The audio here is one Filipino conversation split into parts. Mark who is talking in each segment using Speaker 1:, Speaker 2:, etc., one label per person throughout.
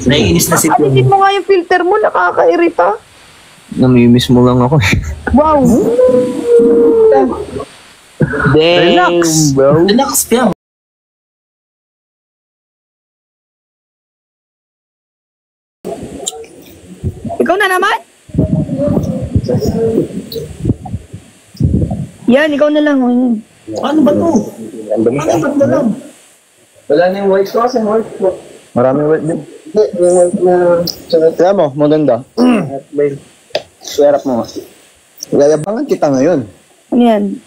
Speaker 1: Naiinis na si
Speaker 2: Alisin
Speaker 1: Pum.
Speaker 2: mo nga yung filter mo, nakakairita.
Speaker 3: Namimiss mo lang ako.
Speaker 2: Wow.
Speaker 3: Damn,
Speaker 1: Relax.
Speaker 3: bro.
Speaker 1: Relax, Piam.
Speaker 2: Ikaw na naman? Yan, ikaw na lang.
Speaker 1: Ano ba to? Ano ba to lang?
Speaker 3: Wala na yung white ko kasi white ko. Maraming white din. Hindi, yung white na... Kaya mo, maganda. Swerap mo. Yayabangan kita ngayon.
Speaker 2: Ano yan?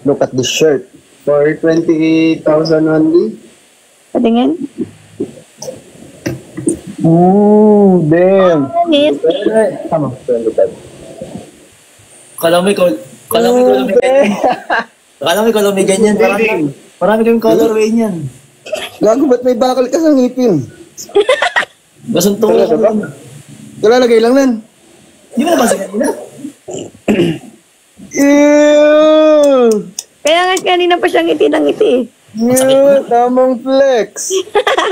Speaker 3: Look at this shirt. For 28,000 only.
Speaker 2: Patingin?
Speaker 3: Ooh, damn.
Speaker 2: Anit?
Speaker 3: Tama, 25.
Speaker 1: Kala mo ikaw may ganyan. Kala mo ikaw may ganyan. Marami kaming colorway niyan.
Speaker 3: Gago, ba't may bakal ka sa ngipin?
Speaker 1: Basang tungo ka lang.
Speaker 3: Kalalagay lang nan.
Speaker 1: Di ba napansin kanina?
Speaker 3: Ew!
Speaker 2: Kaya nga kanina pa siyang ngiti ng ngiti.
Speaker 3: Ew, tamang flex.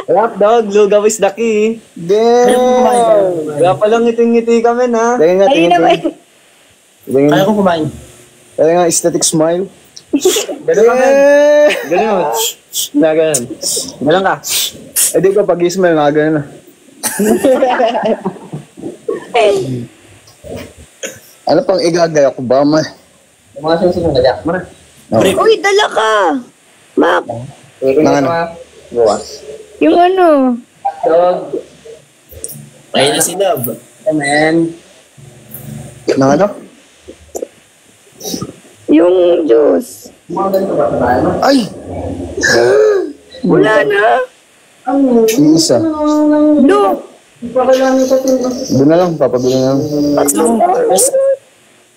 Speaker 4: Rap dog, lugaw is the key.
Speaker 3: Damn!
Speaker 4: Kaya palang ngiti-ngiti kami na.
Speaker 3: Tingin nga,
Speaker 2: Ayun
Speaker 3: tingin
Speaker 2: na ba?
Speaker 3: nga. Tingin
Speaker 1: Kaya
Speaker 3: nga.
Speaker 1: ko kumain.
Speaker 3: Tingin nga, aesthetic smile.
Speaker 4: Ganun ka, man.
Speaker 3: Eh!
Speaker 4: Ganun. Na ganun. Ganun ka.
Speaker 3: Eh di ko pag-smile, nakagano na. Ano pang igagaya ko ba, ma?
Speaker 4: Mga susunod na jack mo na.
Speaker 2: Uy, dala ka! Map,
Speaker 3: Nang ano?
Speaker 4: Buwas.
Speaker 2: yung ano?
Speaker 4: Dog.
Speaker 1: Ayun na si Love.
Speaker 4: Amen.
Speaker 3: Nang ano?
Speaker 2: Yung juice.
Speaker 4: Mga ganito ba tayo?
Speaker 3: Ay!
Speaker 2: Wala na.
Speaker 3: Yung isa.
Speaker 2: Look!
Speaker 3: Doon na lang, papabili na lang.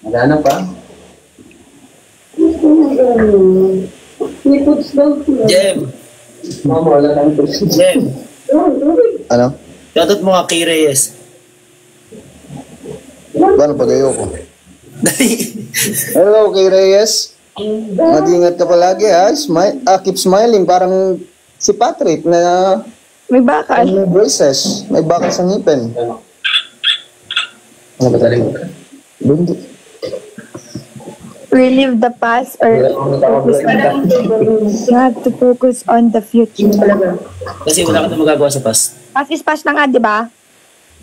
Speaker 4: Magana pa?
Speaker 1: Jem.
Speaker 4: Mama, wala nang puso.
Speaker 1: Jem.
Speaker 3: Ano?
Speaker 1: Shoutout mo nga kay Reyes.
Speaker 3: Paano pag ayoko? Hello, kay Reyes. Mag-ingat ka palagi, ha? Keep smiling. Parang si Patrick na
Speaker 2: May bakal.
Speaker 3: may braces. May bakal sa ngipin.
Speaker 4: Ano ba tayo?
Speaker 3: Hindi.
Speaker 2: Relive the past or focus on the You have to focus on the future.
Speaker 1: Kasi wala ka na magagawa sa past.
Speaker 2: Past is past na nga, di ba?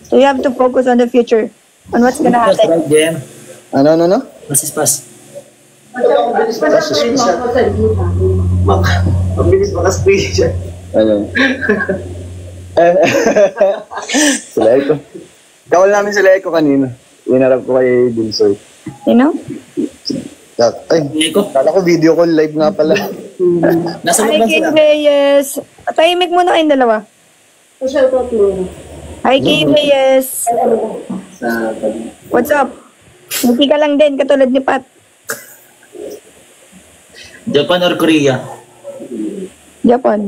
Speaker 2: So you have to focus on the future. On what's gonna
Speaker 1: Past,
Speaker 2: happen.
Speaker 1: right, Jem?
Speaker 3: Ano?
Speaker 1: Past is past.
Speaker 4: Mabilis maka-screenshot.
Speaker 3: Ano? Sila Eko. Kawal namin sila Eko kanina. Inarap ko kay Dinsoy.
Speaker 2: You know?
Speaker 3: Ay,
Speaker 1: Eko,
Speaker 3: kala ko video call live nga pala.
Speaker 1: nasa
Speaker 2: Hi,
Speaker 1: loob lang
Speaker 2: King
Speaker 1: sila.
Speaker 2: Reyes. Tahimik muna kayong dalawa. Hi, King Reyes. What's up? Hindi ka lang din, katulad ni Pat.
Speaker 1: Japan or Korea?
Speaker 2: Japan.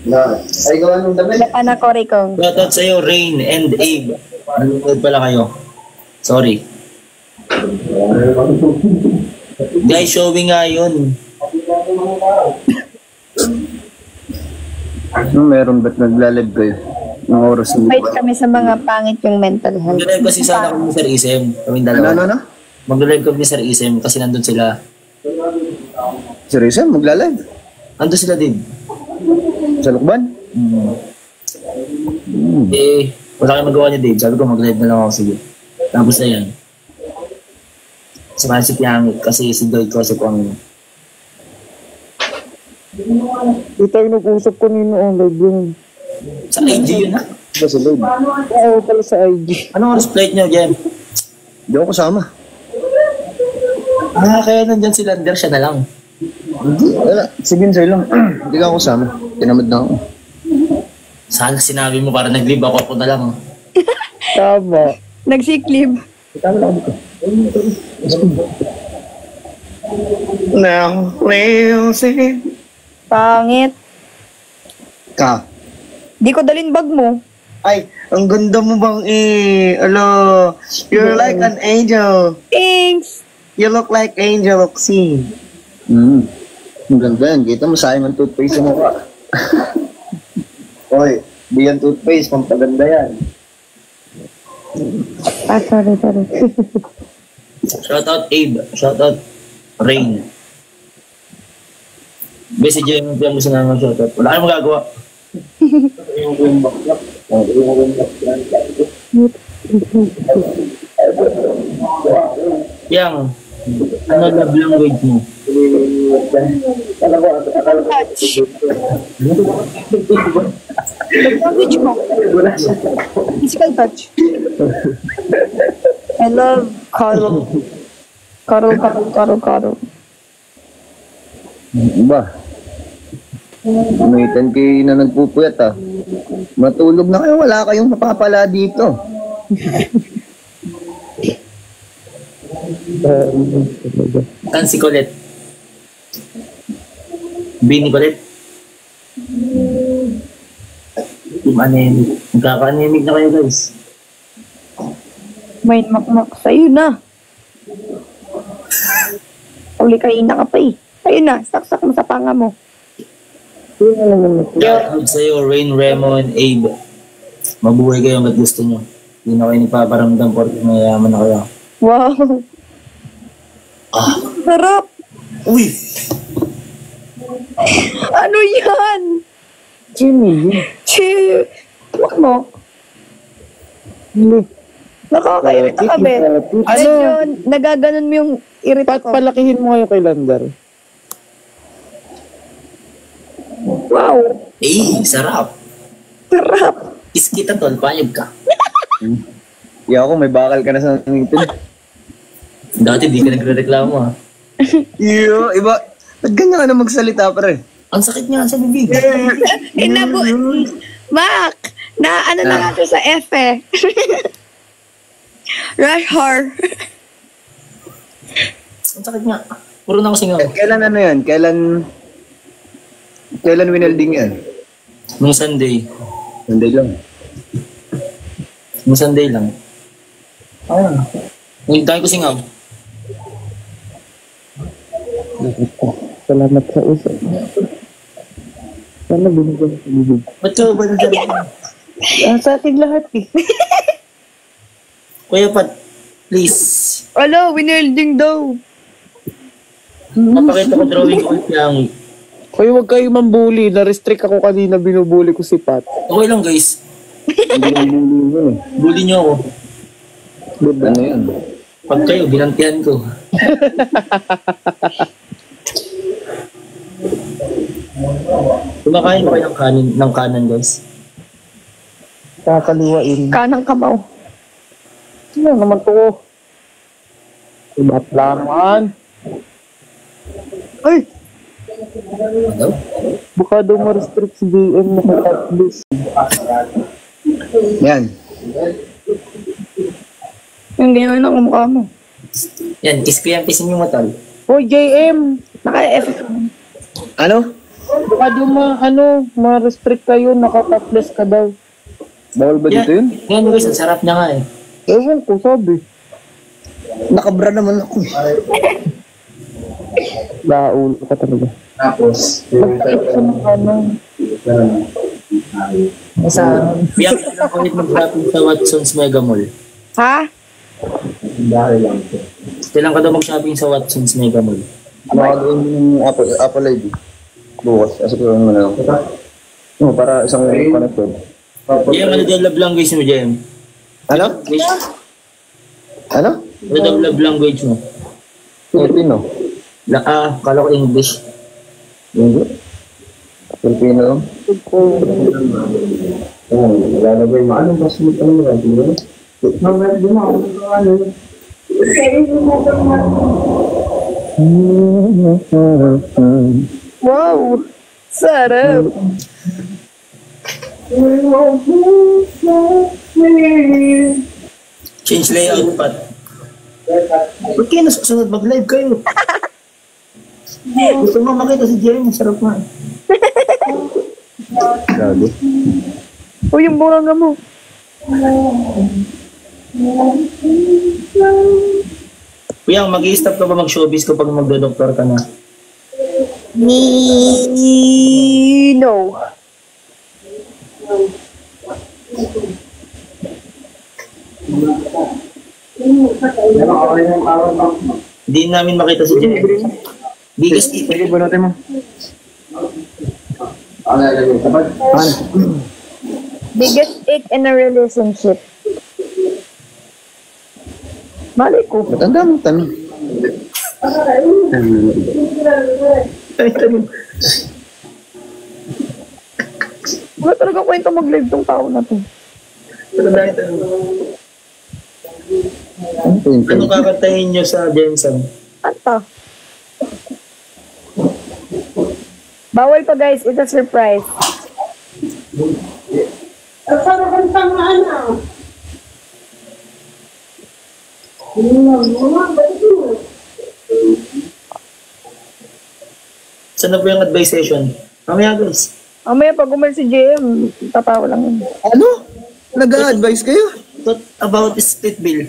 Speaker 3: Ay, gawa nung dami.
Speaker 2: Japan na Korea ko.
Speaker 1: Shoutout sa'yo, Rain and Abe. Nanonood pala kayo. Sorry. Guys, showing nga yun.
Speaker 3: Ano meron ba't naglalib kayo? Ng oras hindi
Speaker 2: Fight kami sa mga pangit yung mental health.
Speaker 1: Mag-live kasi sana kami ni Sir Isem. Kaming dalawa.
Speaker 3: Ano?
Speaker 1: Mag-live kami ni Sir Isem kasi nandun sila.
Speaker 3: Seryoso? Magla-live?
Speaker 1: Nandun sila din.
Speaker 3: Sa Lukban?
Speaker 1: Eh, wala kayong magawa niya, Dave. Sabi ko, mag-live na lang ako. Sige. Tapos na yan. Samahan si Piangit kasi si Doy ko sa Kuang.
Speaker 3: Ito tayo nag-usap kanina live yun.
Speaker 1: Sa IG yun, ha?
Speaker 3: Ba sa live? Oo, pala sa IG.
Speaker 1: Anong oras flight niyo, Jem?
Speaker 3: Hindi ako kasama.
Speaker 1: Kaya nandyan si Lander, siya na lang.
Speaker 3: Hindi, wala. Sige, sir lang. Hindi ka ako kasama. Tinamad na ako.
Speaker 1: Sana sinabi mo para nag-leave ako na lang.
Speaker 3: Tama.
Speaker 2: Nag-sick leave.
Speaker 3: Tama lang ako dito.
Speaker 4: Now, we'll see.
Speaker 2: Pangit.
Speaker 3: Ka.
Speaker 2: Di ko dalin bag mo.
Speaker 4: Ay, ang ganda mo bang Alo, you're like an angel.
Speaker 2: Thanks.
Speaker 4: You look like Angel Oxy.
Speaker 3: Ang ganda yan. Kita mo sayang ang toothpaste sa mukha. Hoy, di yan toothpaste, pampaganda yan.
Speaker 2: Sorry.
Speaker 1: Shoutout Abe. Shoutout Rain. Besi Jem, yung gusto namin shoutout. Wala kayong magagawa. Yang, ano love language mo?
Speaker 2: Language mo. Physical touch. I love cuddle. Cuddle.
Speaker 3: Ba? May 10K na nagpupuyat ah. Matulog na kayo, wala kayong mapapala dito.
Speaker 1: Tan si Colette. Bini Colette. Team anemic. Magkaka-anemic na kayo guys.
Speaker 2: May makmak sa'yo na. Uli kayo na ka pa eh. Ayun na, saksak mo sa panga mo.
Speaker 1: Shoutout sa'yo, Rain, Remon, Abe. Mabuhay kayo hanggat gusto nyo. Hindi na kayo nipaparamdam porque mayayaman na kayo.
Speaker 2: Wow.
Speaker 1: Ah,
Speaker 2: Sarap.
Speaker 1: uy!
Speaker 2: Ano yan?
Speaker 4: Jimmy.
Speaker 2: Huwag mo. Nakakairita ka, Ben. Medyo nagaganon mo yung irita ko.
Speaker 4: Palakihin mo kayo kay Landar.
Speaker 2: Wow.
Speaker 1: Sarap.
Speaker 2: Sarap.
Speaker 1: Iskita tol, payag ka.
Speaker 3: Iya ako, may bakal ka na sa ngipin.
Speaker 1: Dati di ka nagre-reklamo ha.
Speaker 3: Iyo, iba. Ba't ganyan ka na magsalita, pre?
Speaker 1: Ang sakit niya sa bibig.
Speaker 2: Mac, na ano na nga siya sa F eh. Rush hour.
Speaker 1: Ang sakit niya. Puro na ako singaw.
Speaker 3: Kailan ano yan? Kailan winelding yan?
Speaker 1: Nung Sunday.
Speaker 3: Sunday lang.
Speaker 1: Nung Sunday lang. Ah. Nung tayo ko singaw.
Speaker 4: Salamat sa uso. Sana binigyan sa bibig.
Speaker 1: Ba't ka ba nandiyan?
Speaker 4: Sa ating lahat eh.
Speaker 1: Kuya Pat, please.
Speaker 2: Alo, winelding daw.
Speaker 1: Napakita ko drawing ko yung
Speaker 4: Kaya huwag kayo mambuli. Na-restrict ako kanina, binubuli ko si Pat.
Speaker 1: okay lang guys. Bully niyo ako.
Speaker 3: Ano yun?
Speaker 1: Pag kayo, binantihan ko. Kumakain ba kayo ng kanan guys?
Speaker 4: Kakaliwain.
Speaker 2: Kanang kamaw.
Speaker 4: Ano naman to? Ibat laman. Ay!
Speaker 1: Ano?
Speaker 4: Baka daw ma-restrict si DM na kay
Speaker 3: Yan.
Speaker 2: Yung ganyan ang kumukha mo.
Speaker 1: Yan, kiss yung matal.
Speaker 4: Hoy, JM!
Speaker 2: Naka-F.
Speaker 3: Ano?
Speaker 4: Baka daw ma-restrict kayo, naka-topless ka daw.
Speaker 3: Bawal ba dito yun?
Speaker 1: Yan guys, ang sarap niya nga eh.
Speaker 4: Ewan ko, sabi.
Speaker 3: Nakabra naman ako.
Speaker 4: Laulo ka talaga.
Speaker 3: Tapos,
Speaker 1: Biyak ka lang ulit mag-shopping sa Watson's Mega Mall.
Speaker 2: Ha?
Speaker 1: Kailan ka daw mag-shopping sa Watson's Mega Mall?
Speaker 3: ano ka doon yung Apple ID? Bukas. Kasi ko naman lang. No, para isang connected.
Speaker 1: Jem, ano daw love language mo, Jem?
Speaker 3: Ano? Ano?
Speaker 1: Ano daw love language mo?
Speaker 3: Filipino.
Speaker 1: Kala ko English.
Speaker 3: Filipino lang. Lalagay mo. Anong mas mo ang mga dito? Mamaya din ako.
Speaker 2: Wow. Sarap.
Speaker 1: Change layout, Pat. Ba't kayo nasusunod? Mag-live kayo. Gusto mo makita si Jem, sarap nga.
Speaker 3: Grabe.
Speaker 2: O yung bunganga mo.
Speaker 1: Kuya, mag-i-stop ka ba mag-showbiz kapag magdo-doktor ka na?
Speaker 2: No.
Speaker 1: Hindi namin makita si Jen. Biggest eat.
Speaker 3: Sige, bunutin mo.
Speaker 2: Biggest ick in a relationship. Mali ko.
Speaker 3: Matanda mo, tanong.
Speaker 2: Wala talaga kwento mag-live tong tao na to.
Speaker 1: Ano kakantahin nyo sa Jensen?
Speaker 2: Anta. Bawal pa guys, it's a surprise.
Speaker 1: Saan na po yung advice session? Mamaya guys.
Speaker 2: Mamaya pag umalis si JM, tatawa lang yun.
Speaker 3: Ano? Nag-a-advise kayo?
Speaker 1: Talk about split bill.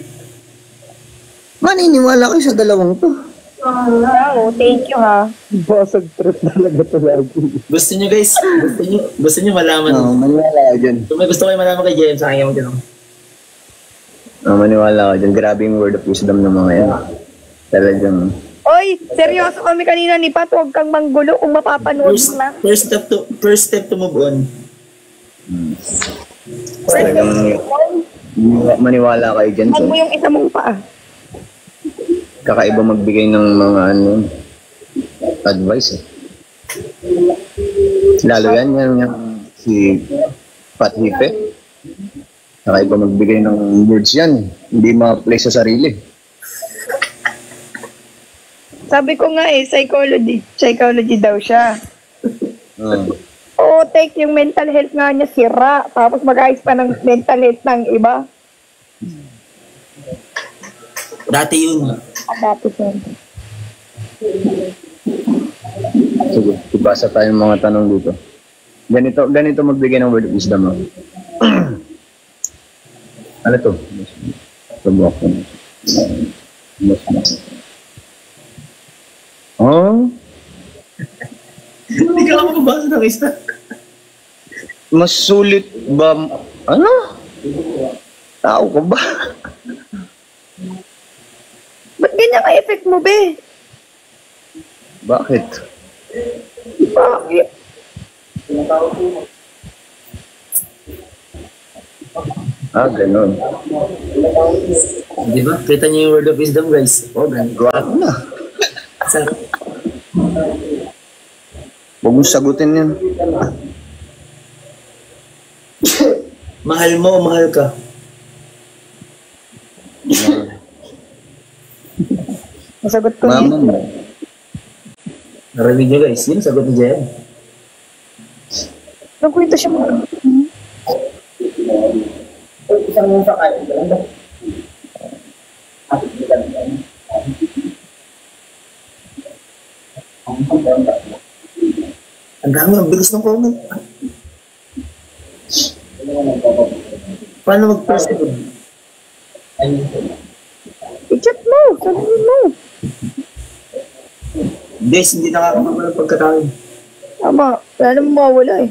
Speaker 3: Maniniwala kayo sa dalawang to.
Speaker 2: Wow, thank you ha.
Speaker 3: Basag trip talaga to lagi.
Speaker 1: Gusto nyo guys? Gusto nyo malaman?
Speaker 3: Oo, maniwala ka dyan.
Speaker 1: Kung may gusto kayo malaman kay JM, sa akin yung tinong.
Speaker 3: Maniwala ka dyan. Grabe yung word of wisdom ng mga yan. Talagang...
Speaker 2: Oy, seryoso kami kanina ni Pat, huwag kang manggulo kung mapapanood mo na.
Speaker 1: First step to move on.
Speaker 3: Talagang maniwala kayo dyan.
Speaker 2: Huwag
Speaker 3: So,
Speaker 2: mo yung isa mong paa.
Speaker 3: kakaiba magbigay ng mga advice eh. Lalo yan yung si Pat Hipe. Kakaiba magbigay ng words yan. Hindi ma-apply sa sarili.
Speaker 2: Sabi ko nga psychology. Psychology daw siya. Oo, take yung mental health nga niya sira. Tapos mag-ayos pa ng mental health ng iba.
Speaker 1: Dati yun.
Speaker 2: Dati siya.
Speaker 3: Sige, ibasa tayo ng mga tanong dito. Ganito magbigay ng word of wisdom. Ano to? Subok ko. Oh?
Speaker 1: Hindi ka ako mabasa ng isa.
Speaker 3: Mas sulit ba? Ano? Tao ka ba?
Speaker 2: Ba't ganyan ka effect mo, be?
Speaker 3: Bakit?
Speaker 2: Bakit?
Speaker 3: Ganun.
Speaker 1: Di ba? Kita niyo yung word of wisdom, guys. Oh, ganun.
Speaker 3: Guwapo na.
Speaker 1: Sarap.
Speaker 3: Huwag mong sagutin yan.
Speaker 1: Mahal mo o mahal ka?
Speaker 2: Masagot ko
Speaker 3: Mama
Speaker 2: niya.
Speaker 3: mo.
Speaker 1: Narinig niyo, guys. Yun, sagot ni Jen.
Speaker 2: Nagkwento siya mo.
Speaker 1: Ang dami, ang bilis ng comment. Paano mag-proceed?
Speaker 2: I-chat mo. Sabihin mo.
Speaker 1: Guys, hindi nakakapagpapala ng pagkatao.
Speaker 2: Tama. Wala namang mawawala eh.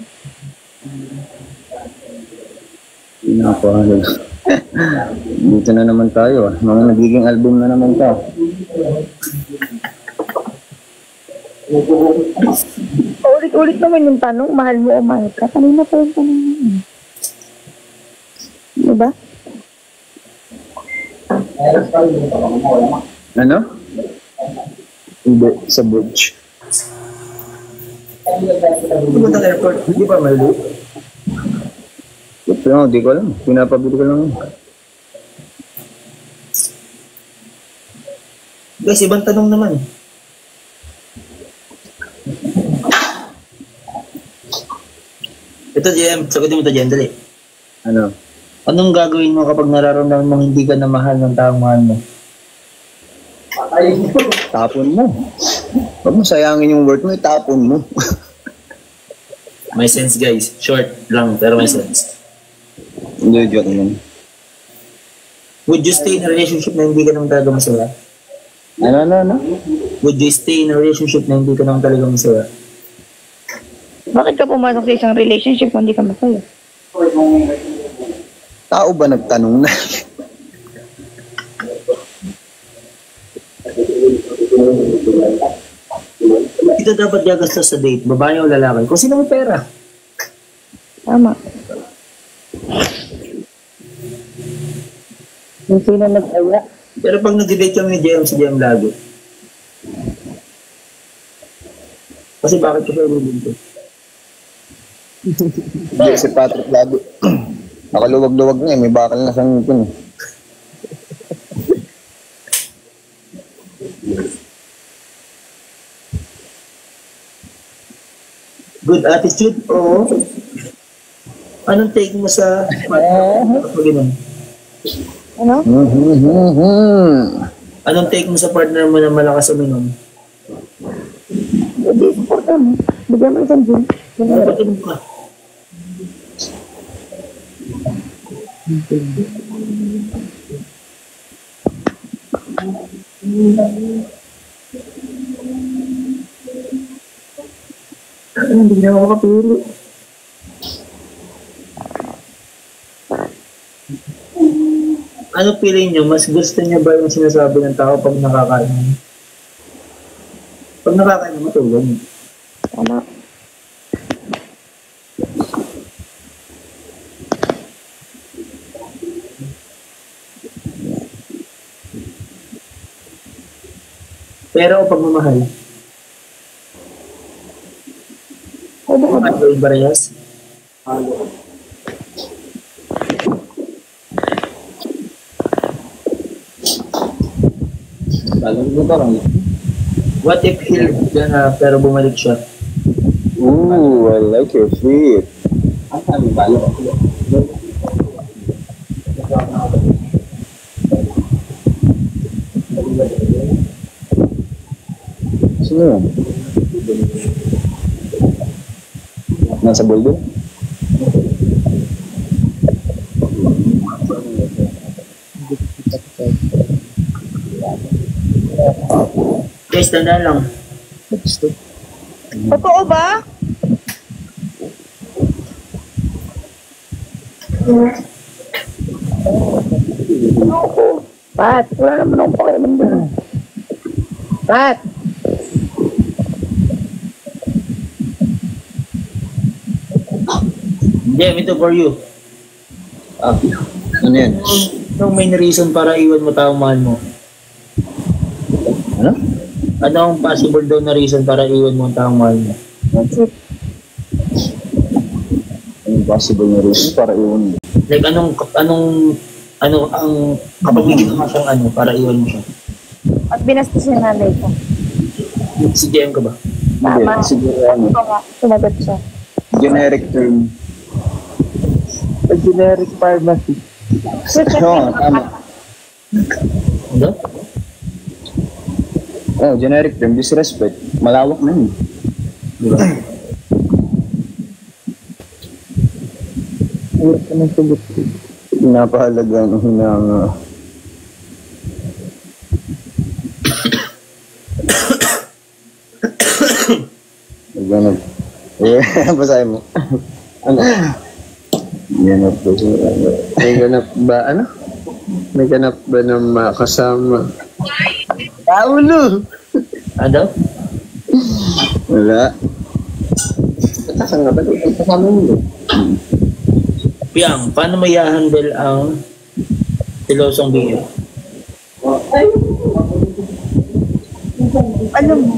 Speaker 3: Pinapahalo. Dito na naman tayo. Mga nagiging album na naman tayo.
Speaker 2: Ulit-ulit naman yung tanong, mahal mo o mahal ka. Kanina pa yung tanong yun. Diba?
Speaker 3: Ano? Hindi, sa bridge.
Speaker 1: Pumunta ng airport, hindi pa malulu.
Speaker 3: Pero di ko alam. Pinapabili ko lang.
Speaker 1: Guys, ibang tanong naman. Ito, JM. Sagutin mo ito, JM. Dali.
Speaker 3: Ano?
Speaker 1: Anong gagawin mo kapag nararamdaman mong hindi ka na mahal ng taong mahal mo?
Speaker 3: Tapon mo. Huwag mo sayangin yung word mo, itapon mo.
Speaker 1: May sense, guys. Short lang, pero may sense.
Speaker 3: Hindi, joke lang.
Speaker 1: Would you stay in a relationship na hindi ka naman talaga masaya?
Speaker 3: Ano?
Speaker 1: Would you stay in a relationship na hindi ka naman talaga masaya?
Speaker 2: Bakit ka pumasok sa isang relationship kung hindi ka masaya?
Speaker 3: Tao ba nagtanong na?
Speaker 1: Ito dapat gagastos sa date, babae o lalaki. Kung sino may pera.
Speaker 2: Tama. Yung sino nag-aya.
Speaker 1: Pero pag nag-date kami ni JM, si JM lagi. Kasi bakit ko siya dito?
Speaker 3: Hindi, si Patrick lagi. Nakaluwag-luwag na eh. May bakal na sa ngipin eh.
Speaker 1: Good attitude? Oo. Anong take mo sa partner? Ganun.
Speaker 2: Ano?
Speaker 1: Anong take mo sa partner mo na malakas uminom?
Speaker 2: Hindi, supportan mo. Bigyan mo isang gin.
Speaker 1: Dapat inom ka. Hindi na ako makapili. Ano pili niyo? Mas gusto niya ba yung sinasabi ng tao pag nakakain? Pag nakakain, matulog.
Speaker 2: Tama.
Speaker 1: Pero o pagmamahal?
Speaker 2: Pwede ka ba?
Speaker 1: Ano yung barayas? What if he'll na pero bumalik siya?
Speaker 3: Ooh, I like your feet. Sino yun? Nasa buldo?
Speaker 1: Guys, tandaan lang.
Speaker 2: Totoo ba? Ako. Pat, wala naman akong pakialam doon. Pat!
Speaker 1: Jem, ito for you.
Speaker 3: Ano yan?
Speaker 1: Anong main reason para iwan mo taong mahal mo?
Speaker 3: Ano?
Speaker 1: Ano ang possible daw na reason para iwan mo ang taong mahal mo?
Speaker 2: That's it.
Speaker 3: Impossible na reason para iwan mo.
Speaker 1: Like, ano ang, kapag may ginawa siyang ano, para iwan mo siya?
Speaker 2: At binastos yung nanay ko.
Speaker 1: Si Jem ka ba?
Speaker 2: Tama.
Speaker 3: Hindi, siguro ano.
Speaker 2: Ito nga, sumagot siya.
Speaker 3: Generic term.
Speaker 4: A generic pharmacy.
Speaker 3: Oo, tama.
Speaker 1: Ano?
Speaker 3: Oh, generic term, disrespect. Malawak na yun. Di ba?
Speaker 4: Hirap ka ng sagot.
Speaker 3: Napahalaga ang hinanga. Ganap. Basahin mo. Ano? Ganap po siya.
Speaker 4: May ganap ba, ano? May ganap ba ng makasama? Paulo!
Speaker 1: Ano?
Speaker 3: Wala.
Speaker 4: Kasama nga ba? Kasama mo.
Speaker 1: Piang, paano mo i-handle ang silosong bigay?
Speaker 2: Alam mo,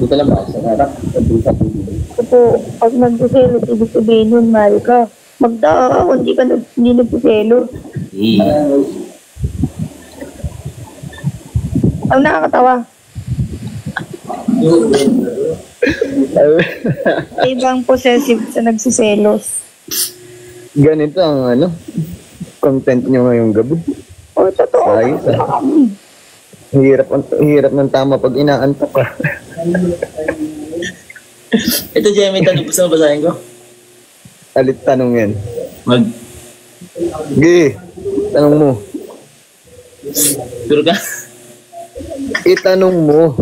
Speaker 3: Dito lang ba? Sa harap?
Speaker 2: ito po, pag nagsiselos, ibig sabihin nun, mahal ka. Magtaka ka kung hindi nagsiselos. Ang nakakatawa. Ibang possessive sa nagsiselos.
Speaker 3: Ganito ang ano, content nyo ngayong gabi.
Speaker 2: O, totoo.
Speaker 3: Ayos ah. Hirap ng tama pag inaantok ka.
Speaker 1: Ito, Jem, may tanong. Gusto mo basahin ko?
Speaker 3: Alit tanong yan.
Speaker 1: Mag,
Speaker 3: Gi, tanong mo.
Speaker 1: sure ka?
Speaker 3: Itanong mo.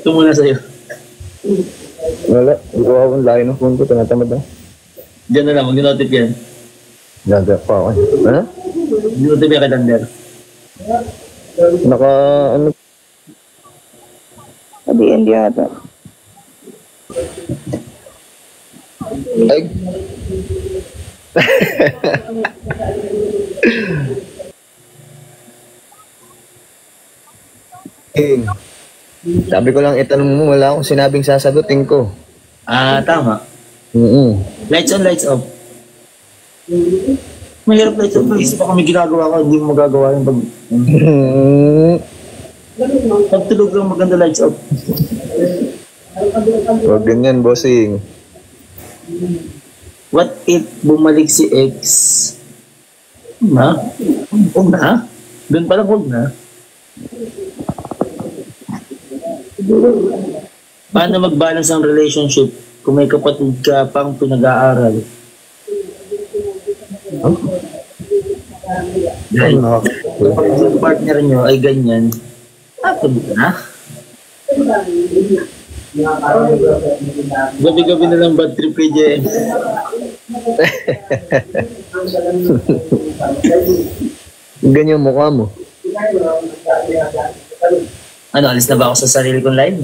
Speaker 1: Ito muna sa'yo.
Speaker 3: Wala. Hindi ko ako layo ng phone ko. Tinatamad na.
Speaker 1: Diyan na lang, mag-notif yan.
Speaker 3: Gagawin pa ako. Ano?
Speaker 1: Mag-notif yan kay Lander.
Speaker 3: Naka, ano?
Speaker 2: Sabihin di ata.
Speaker 3: Ay. Sabi ko lang itanong mo, wala akong sinabing sasagutin ko.
Speaker 1: Ah, tama. Lights on, lights off. Mahirap lights off. Isip ako may ginagawa ko, hindi mo magagawa yung pag... Pagtulog lang maganda lights off.
Speaker 3: Huwag ganyan, bossing.
Speaker 1: What if bumalik si X? Na? Huwag na? Doon pala huwag na? Paano mag-balance ang relationship kung may kapatid ka pang pinag-aaral? Dahil kapag yung partner nyo ay ganyan, tuloy na. Gabi-gabi na lang bad trip kay JM.
Speaker 3: Ganyan mukha mo.
Speaker 1: Ano, alis na ba ako sa sarili kong live?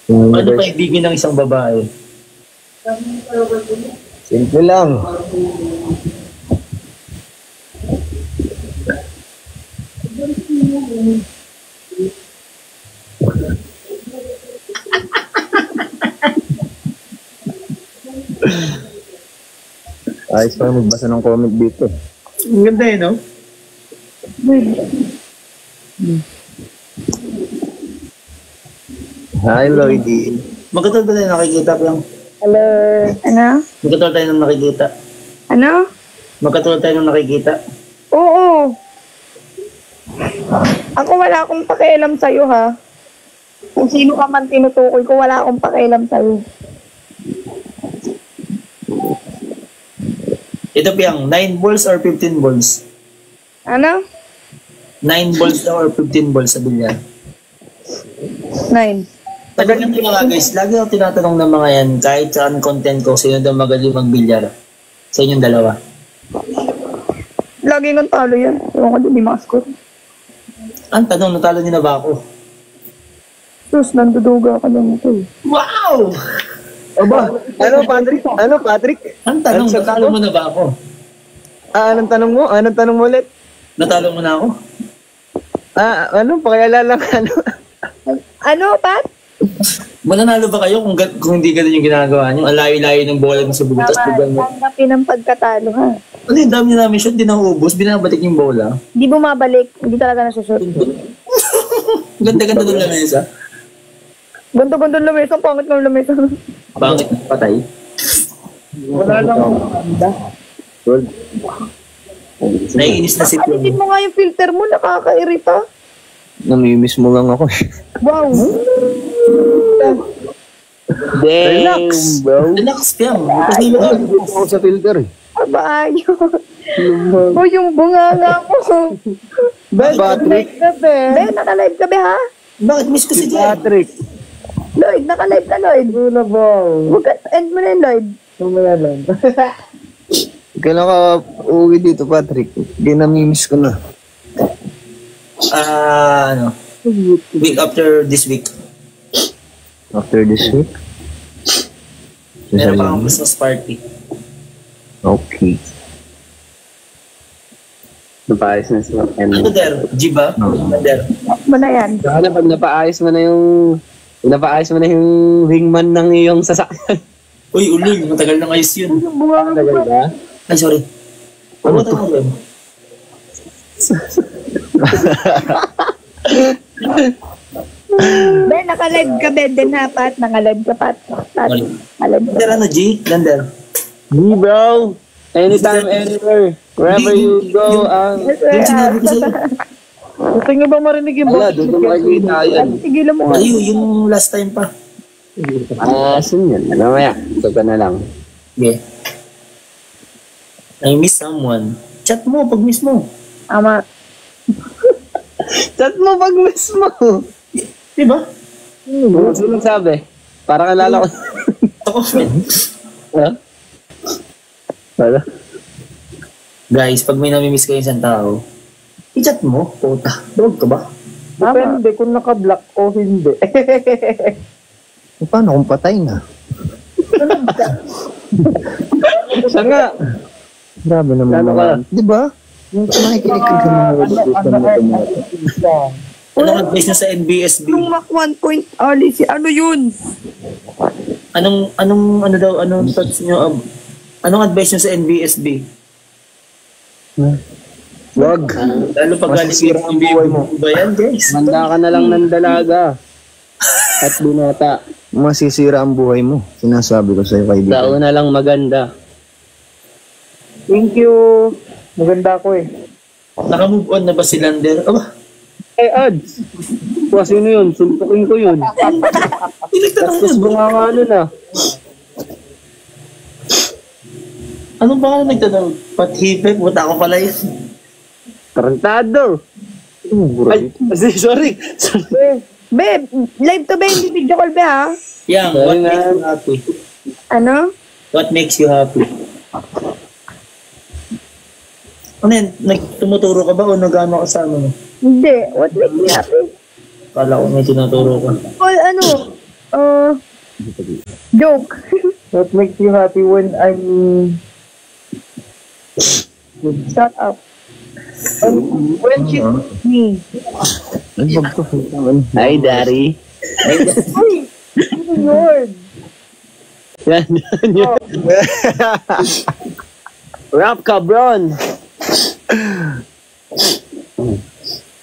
Speaker 1: Paano pa ibigin ng isang babae?
Speaker 3: Simple lang. Ayos pa magbasa ng comment dito.
Speaker 1: Ang ganda eh, no?
Speaker 3: Hi, Lloydie.
Speaker 1: Magkatol ba tayo nakikita ko lang?
Speaker 2: Hello. Ano?
Speaker 1: Magkatol tayo nang nakikita.
Speaker 2: Ano?
Speaker 1: Magkatol tayo nang nakikita.
Speaker 2: Oo. Ako wala akong pakialam sa'yo, ha? Kung sino ka man tinutukoy ko, wala akong pakialam sa'yo.
Speaker 1: Ito piyang, 9 balls or 15 balls?
Speaker 2: Ano?
Speaker 1: 9 balls daw or 15 balls sa bilyar?
Speaker 2: 9.
Speaker 1: Tagal nito mga guys, lagi ako tinatanong ng mga yan, kahit saan content ko, sino daw magaling magbilyar sa inyong dalawa?
Speaker 2: Lagi ng talo yan. Ewan ko din, di makascore.
Speaker 1: Ang tanong, natalo niyo na ba ako?
Speaker 2: Sus, nanduduga ka lang ito.
Speaker 1: Wow!
Speaker 3: Aba, ano Patrick? Ano Patrick?
Speaker 1: Ang tanong,
Speaker 3: Ano,
Speaker 1: natalo mo na ba ako?
Speaker 3: Anong tanong mo? Anong tanong mo ulit?
Speaker 1: Natalo mo na ako?
Speaker 3: Ano? Pakialala ka, ano?
Speaker 2: Ano, Pat?
Speaker 1: Mananalo ba kayo kung hindi ganun yung ginagawa niyo? Ang layo-layo ng bola mo sa butas.
Speaker 2: Tanggapin ang pagkatalo, ha?
Speaker 1: Ano yung dami namin shot, di naubos, binabalik yung bola.
Speaker 2: Di bumabalik. Hindi talaga nasushoot.
Speaker 1: Ganda-ganda ng lamesa.
Speaker 2: Ganto-ganto ng lamesa. Pangit ng lamesa.
Speaker 1: Pangit, patay.
Speaker 2: Wala lang.
Speaker 3: Good.
Speaker 1: Naiinis na si Plum.
Speaker 2: Alisin mo nga yung filter mo. Nakakairita.
Speaker 3: Namimiss mo lang ako.
Speaker 2: Wow.
Speaker 3: Relax, bro.
Speaker 1: Relax ka. Kasi
Speaker 3: Ako sa filter eh.
Speaker 2: Abayo. O yung bunganga mo.
Speaker 3: Patrick.
Speaker 2: Ben, naka-live ka ba, ha?
Speaker 1: bakit miss ko si Jen?
Speaker 3: Patrick.
Speaker 2: Lloyd, naka-live ka, Lloyd. Wala ba? End mo na yun, Lloyd. Wala lang.
Speaker 3: Kailan ka uwi dito, Patrick? Hindi namimiss ko na.
Speaker 1: Ano? Week after this week.
Speaker 3: After this week?
Speaker 1: Meron pa akong Christmas party.
Speaker 3: Okay.
Speaker 4: Napaayos na sila.
Speaker 1: Ano der? G ba? Der.
Speaker 2: Mo na yan.
Speaker 4: Saka na pag napaayos mo na yung wingman ng iyong sasakyan.
Speaker 1: Uy, uloy. Matagal na ayos yun.
Speaker 2: Yung bunganga
Speaker 4: Tagal
Speaker 2: mo.
Speaker 4: ba?
Speaker 1: Ay, sorry. Ano to?
Speaker 2: Ben, naka-live ka, Ben. Den, ha, Pat. Naka-live ka, Pat. Naka-live ka.
Speaker 1: Der ano, G? Lander.
Speaker 4: Hey bro! Anytime, anywhere. Wherever you go,
Speaker 1: Yung sinabi ko sa'yo.
Speaker 2: Gusto niyo ba marinig yung
Speaker 4: wala, doon ko makikita yan.
Speaker 2: Tigilan mo nga.
Speaker 1: Ayun, yung last time pa.
Speaker 4: Asin yan. Mamaya, ito ka na lang.
Speaker 1: Yeah. I miss someone. Chat mo pag mismo.
Speaker 2: Ama.
Speaker 3: Chat mo pag mismo.
Speaker 1: Diba?
Speaker 3: Sino sabi? Para kalala ko.
Speaker 1: Sa comment.
Speaker 3: Ha? Wala.
Speaker 1: Guys, pag may namimiss kayo isang tao, i-chat mo. Puta. Dog ka ba?
Speaker 3: Depende kung naka-block o hindi. Paano kung patay na? Siya nga. Grabe naman mga. Di ba? Yung makikinig ka ng mga gusto mo tumata.
Speaker 1: Anong advice nyo sa NBSB?
Speaker 2: Yung Mac 1 point, Alice, ano yun?
Speaker 1: Anong thoughts nyo? Anong advice nyo sa NBSB?
Speaker 3: Wag.
Speaker 1: Lalo pag galing
Speaker 3: Masisira ang buhay mo.
Speaker 1: Ba yan, guys?
Speaker 3: Manda ka na lang ng dalaga. At binata. Masisira ang buhay mo. Sinasabi ko sa'yo, kaibigan. Tao na lang maganda.
Speaker 4: Thank you. Maganda ako eh.
Speaker 1: Naka-move on na ba si Lander? Aba,
Speaker 3: Ads. Kung sino yun? Suntukin ko yun. Tapos bunga ano na.
Speaker 1: anong pangalan nagtanong? Pathibek? Buta ako pala yun.
Speaker 3: Tarantado. Ay, sorry.
Speaker 2: Be, live to be, hindi video call be ha?
Speaker 1: Yang, what makes you happy?
Speaker 2: Ano?
Speaker 1: What makes you happy? Ano yan? Tumuturo ka ba o nag-ano ka sa ano?
Speaker 2: Hindi, what makes me happy?
Speaker 1: Kala ko may tinuturo ka.
Speaker 2: All ano, joke.
Speaker 4: What makes you happy when I'm...
Speaker 2: Shut up.
Speaker 4: When she's me.
Speaker 3: Hi, Daddy.
Speaker 2: Uy, ano yun?
Speaker 3: Yan. Rap ka, bron.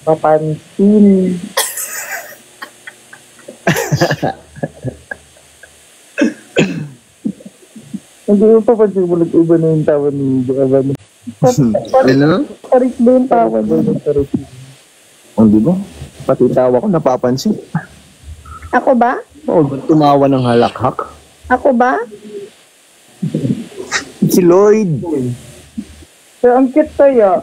Speaker 4: Papansin. Hindi mo papansin mo nag-iba na yung tawa ni Giovanni.
Speaker 3: Ano?
Speaker 2: Paris ba yung tawa niya?
Speaker 3: Oh, di ba? Pati tawa ko napapansin.
Speaker 2: Ako ba?
Speaker 3: Oh, tumawa ng halakhak.
Speaker 2: Ako ba?
Speaker 3: Si Lloyd.
Speaker 4: Pero ang cute kaya.